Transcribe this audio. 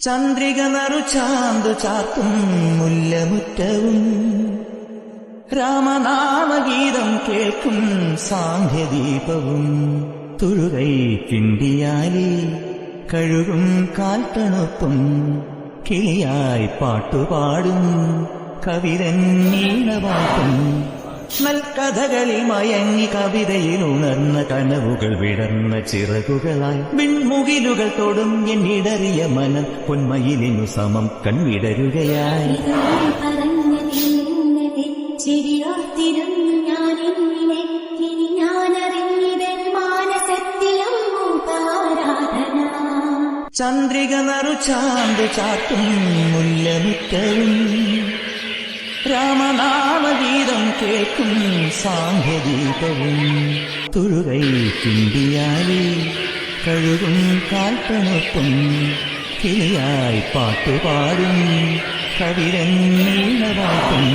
ചന്ദ്രിക നറുചാന്തു ചാർത്തും മുല്ലമുറ്റവും രാമനാമഗീതം കേൾക്കും സാന്ധ്യദീപവും തുഴുകൈ കിണ്ടിയാലി കഴുകും കാൽത്തണുപ്പും കിളിയായി പാട്ടുപാടും കവിതൻ നീണവാട്ടും നൽകഥകളിൽ മയങ്ങി കവിതയിൽ ഉണർന്ന കനവുകൾ വിടർന്ന ചിറകുകളായി വിൺമുകിലുകൾ തൊടും എന്നിടറിയ മനം പൊന്മയിലിനു സമം കൺവിടരുകയായി. ചന്ദ്രിക നറുചാന്തു ചാർത്തും മുല്ലമുറ്റവും രാമനാമഗീതം കേൾക്കും സാന്ധ്യദീപവും തുഴുകൈ കിണ്ടിയാലി കഴുകും കാൽത്തണുപ്പും കിളിയായി പാട്ടുപാടും കവിതൻ നീണവാട്ടും